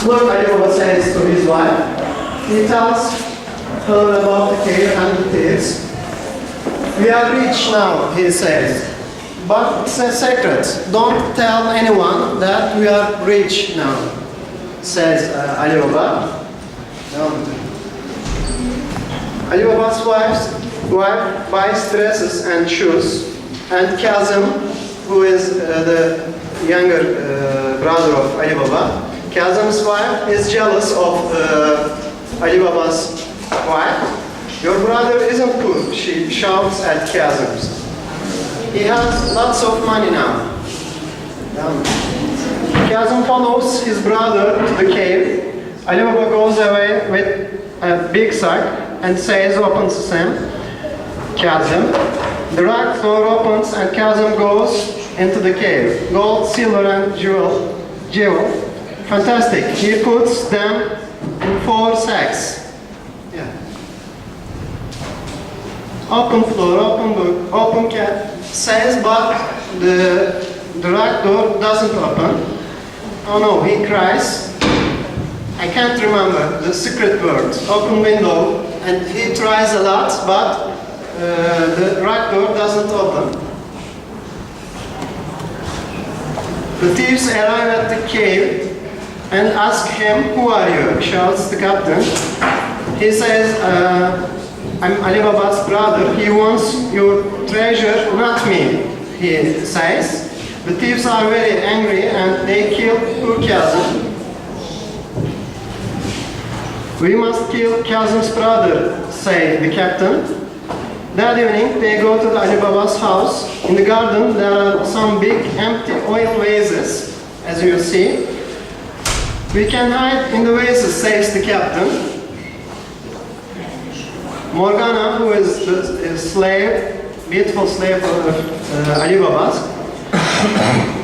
Look, Ali Baba says to his wife. He tells her about the cave and the thieves. We are rich now, he says. But it's a secret. Don't tell anyone that we are rich now, says Ali Baba. Ali Baba's wife buys dresses and shoes, and Kazım, who is the younger brother of Ali Baba, Kazım's wife is jealous of Ali Baba's wife. Your brother isn't poor, she shouts at Kazım's. He has lots of money now. Kazım follows his brother to the cave. Ali Baba goes away with a big sack and says, opens him, Kazım. The rack door opens and Kazım goes into the cave. Gold, silver and jewel. Fantastic. He puts them in 4 sacks. Yeah. Open floor, open book, open cat. Says, but the rack door doesn't open. Oh no, he cries. I can't remember the secret word. Open window, and he tries a lot, but the rack door doesn't open. The thieves arrive at the cave and ask him, "Who are you?" shouts the captain. He says, "I'm Ali Baba's brother. He wants your treasure, not me," he says. The thieves are very angry and they kill poor Kazım. "We must kill Kazım's brother," say the captain. That evening they go to the Ali Baba's house. In the garden there are some big empty oil vases, as you see. "We can hide in the vases," says the captain. Morgana, who is the slave, beautiful slave of Ali Baba's,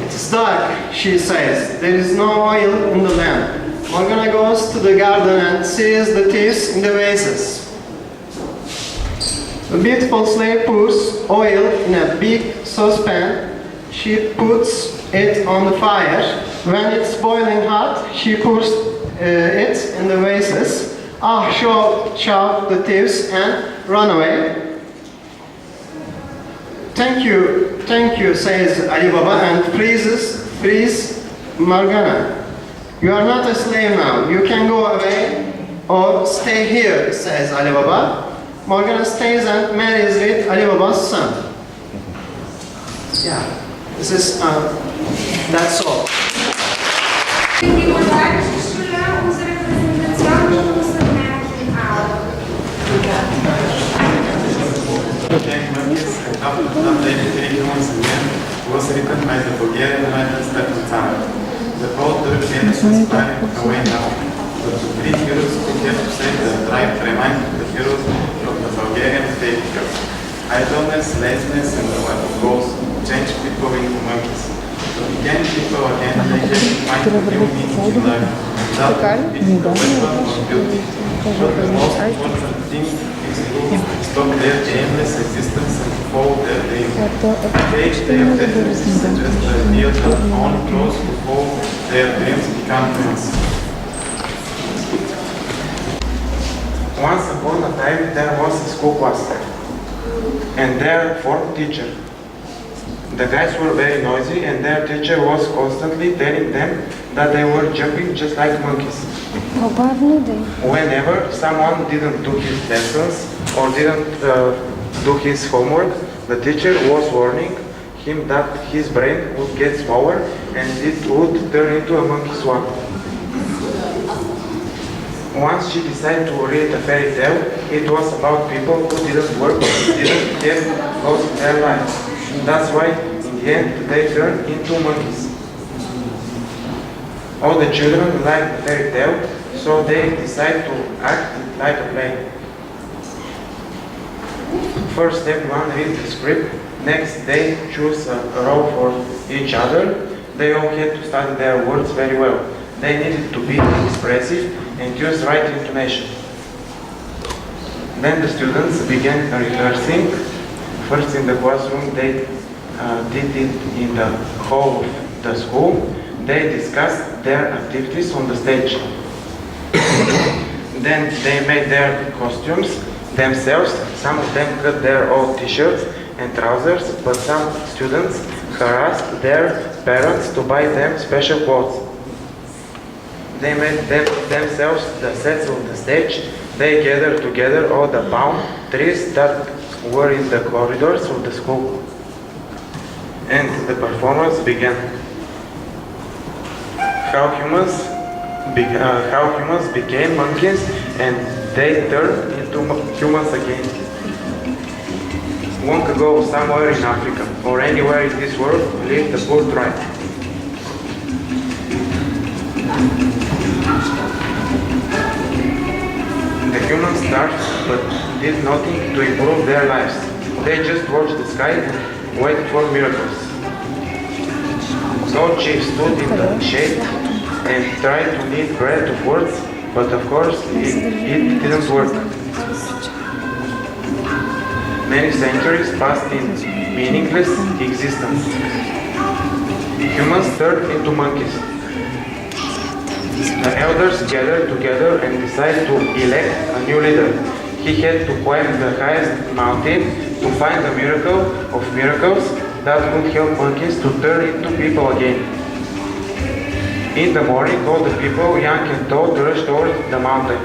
"It's dark," she says. "There is no oil in the lamp." Morgana goes to the garden and sees the thieves in the vases. The beautiful slave pours oil in a big saucepan. She puts it on the fire. When it's boiling hot, she pours it in the vases. "Ah, shout the thieves and run away." Thank you, says Ali Baba and frees Morgana. "You are not a slave now. You can go away or stay here," says Ali Baba. Morgana stays and marries with Ali Baba's son. Yeah, this is, that's all. Was written by the Bulgarian writer Stefan Tzara. The whole Turkey is inspiring away now. But the 3 heroes who have to save the tribe remind the heroes of the Bulgarian faith. Idleness, laziness, and the lack of goals change people into monkeys. To begin people again, they have to find a new meaning in life. That is the weapon of beauty. But the most important thing is to stop their aimless existence and follow their dreams. Each day of their dreams suggests the idea that only those who follow their dreams become dreams. Once upon a time there was a school class, and their fourth teacher. The guys were very noisy and their teacher was constantly telling them that they were jumping just like monkeys. Whenever someone didn't do his lessons or didn't do his homework, the teacher was warning him that his brain would get smaller and it would turn into a monkey swan. Once she decided to read a fairy tale, it was about people who didn't work or didn't have goals in their lives. That's why, in the end, they turned into monkeys. All the children liked the fairy tale, so they decided to act like a play. First, everyone read the script. Next, they choose a role for each other. They all had to study their words very well. They needed to be expressive and use right intonation. Then the students began rehearsing. First in the classroom, they did it in the hall of the school. they discussed their activities on the stage. Then they made their costumes themselves. Some of them cut their old t-shirts and trousers, but some students harassed their parents to buy them special clothes. They made themselves the sets of the stage. They gathered together all the palm trees that were in the corridors of the school. And the performance began. How humans became monkeys and they turned into humans again. Long ago, somewhere in Africa or anywhere in this world, lived a poor tribe. The humans starved but did nothing to improve their lives. They just watched the sky and waited for miracles. So chief stood in the shade and tried to knead bread to words, but of course it didn't work. Many centuries passed in meaningless existence. Humans turned into monkeys. The elders gathered together and decided to elect a new leader. He had to climb the highest mountain to find the miracle of miracles that would help monkeys to turn into people again. In the morning, all the people, young and old, rushed towards the mountain.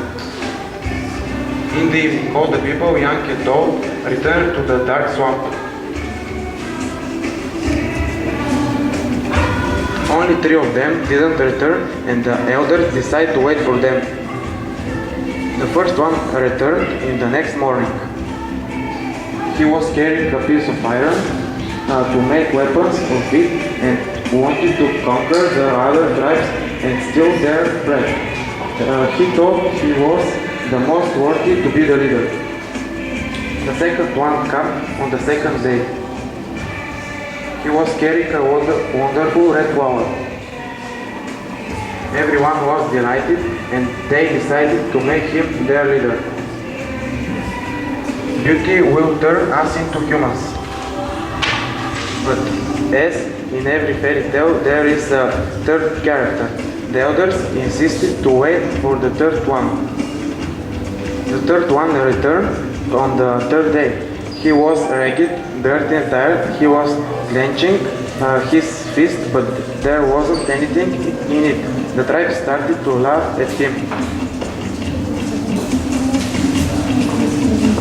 In the evening, all the people, young and old, returned to the dark swamp. Only 3 of them didn't return, and the elders decided to wait for them. The first one returned in the next morning. He was carrying a piece of iron to make weapons of it and wanted to conquer the other tribes and steal their bread. He thought he was the most worthy to be the leader. The second one came on the second day. He was carrying a wonderful red flower. Everyone was delighted and they decided to make him their leader. Beauty will turn us into humans. But as in every fairy tale, there is a third character. The elders insisted to wait for the third one. The third one returned on the third day. He was ragged, dirty and tired. He was clenching his fist, but there wasn't anything in it. The tribe started to laugh at him.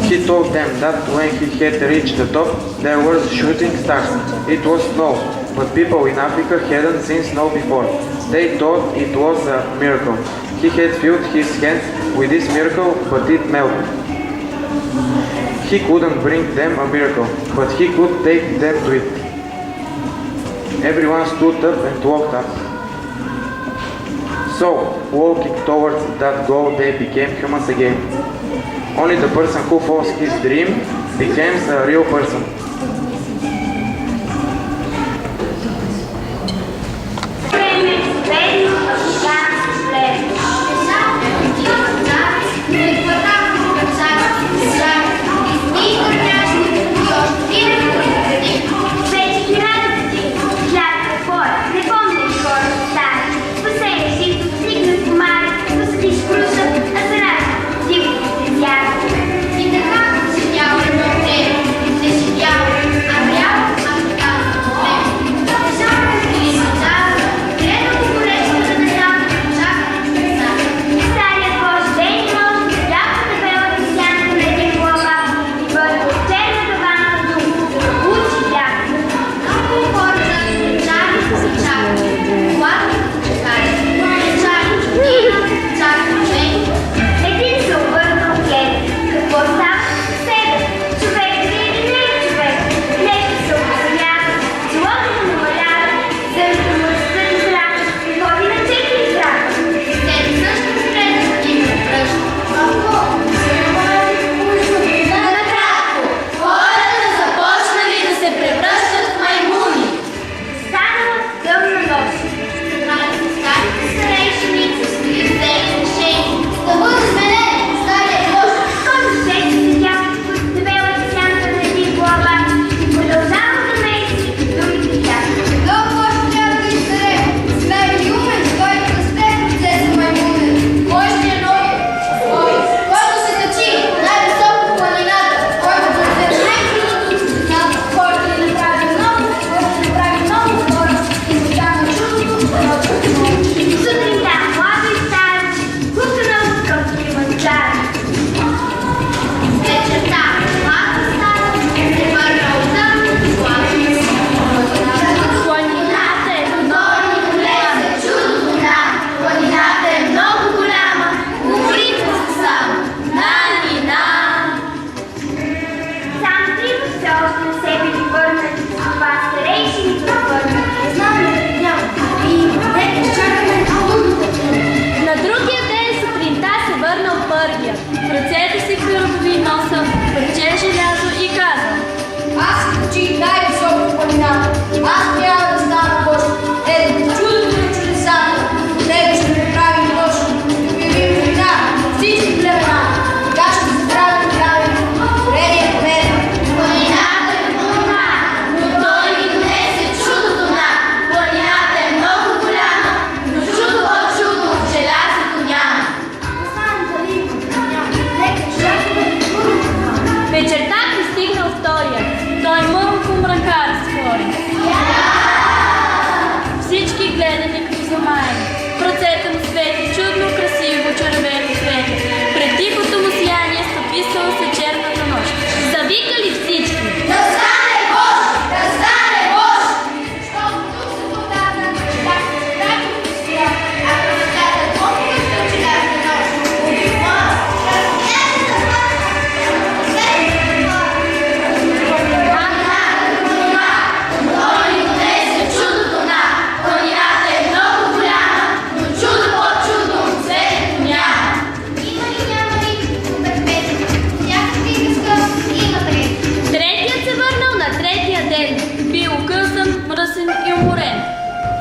He told them that when he had reached the top, there were shooting stars. It was snow, but people in Africa hadn't seen snow before. They thought it was a miracle. He had filled his hands with this miracle, but it melted. He couldn't bring them a miracle, but he could take them to it. Everyone stood up and walked up. So, walking towards that goal, they became humans again. Only the person who follows his dream becomes a real person. Yeah.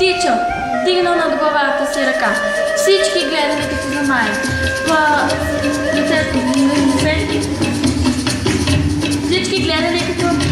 Тичал, дигнал над главата си ръка. Всички гледали като замаяни. Всички гледали като